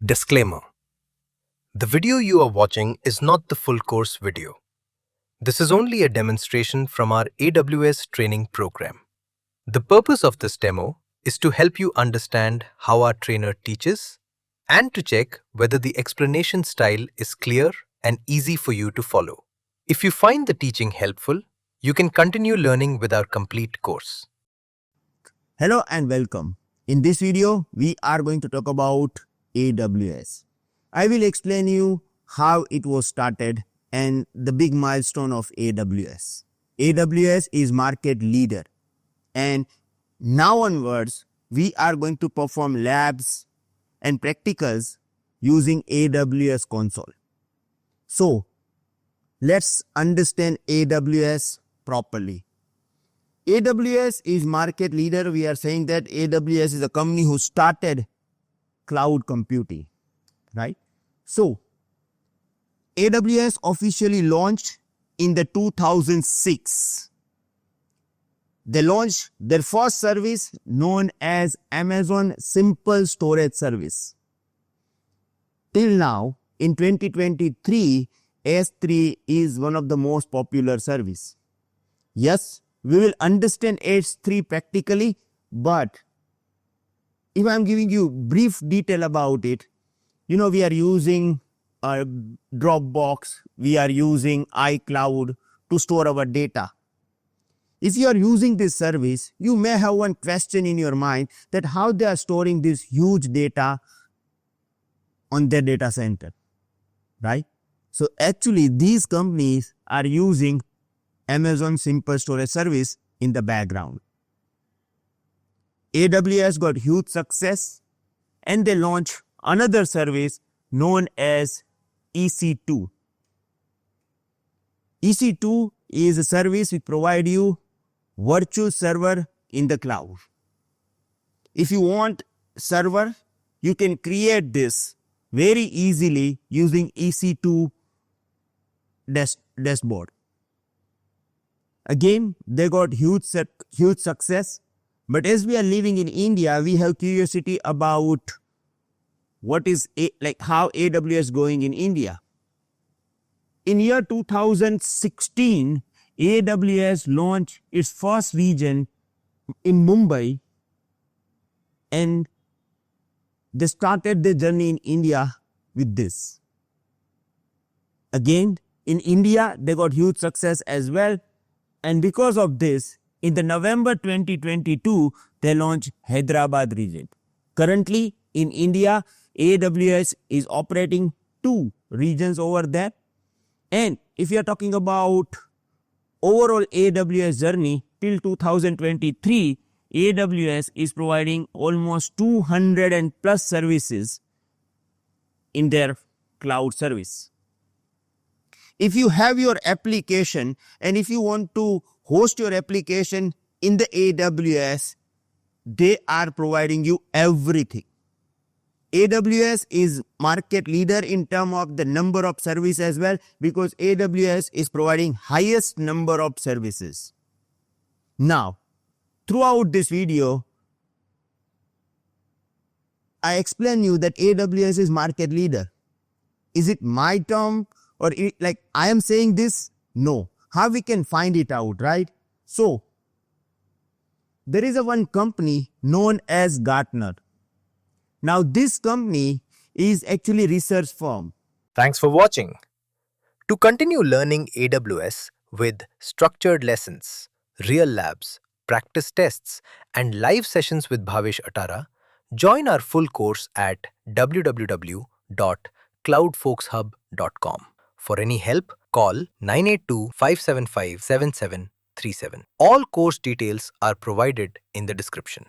Disclaimer: the video you are watching is not the full course video. This is only a demonstration from our AWS training program. The purpose of this demo is to help you understand how our trainer teaches and to check whether the explanation style is clear and easy for you to follow. If you find the teaching helpful, you can continue learning with our complete course. Hello and welcome. In this video, we are going to talk about AWS. I will explain you how it was started and the big milestone of AWS. AWS is market leader, and now onwards, we are going to perform labs and practicals using AWS console. So, let's understand AWS properly. AWS is market leader. We are saying that AWS is a company who started cloud computing, right? So, AWS officially launched in the 2006. They launched their first service known as Amazon Simple Storage Service. Till now, in 2023, S3 is one of the most popular service. Yes, we will understand S3 practically, but if I'm giving you brief detail about it, we are using a Dropbox, we are using iCloud to store our data. If you are using this service, you may have one question in your mind that how they are storing this huge data on their data center, right? So actually these companies are using Amazon Simple Storage Service in the background. AWS got huge success and they launched another service known as EC2. EC2 is a service which provides you virtual server in the cloud. If you want server, you can create this very easily using EC2 dashboard. Again, they got huge success. But as we are living in India, we have curiosity about how AWS going in India. In year 2016, AWS launched its first region in Mumbai, and they started their journey in India with this. Again, in India, they got huge success as well. And because of this, in the November 2022, they launched Hyderabad region. Currently, in India, AWS is operating 2 regions over there. And if you are talking about overall AWS journey till 2023, AWS is providing almost 200 and plus services in their cloud service. If you have your application and if you want to host your application in the AWS, they are providing you everything. AWS is market leader in terms of the number of services as well, because AWS is providing highest number of services. Now, throughout this video, I explain you that AWS is market leader. Is it my term or I am saying this? No. How we can find it out, right? So, there is one company known as Gartner. Now, this company is actually research firm. Thanks for watching. To continue learning AWS with structured lessons, real labs, practice tests, and live sessions with Bhavesh Atara, join our full course at www.cloudfolkshub.com. For any help, call 982-575-7737. All course details are provided in the description.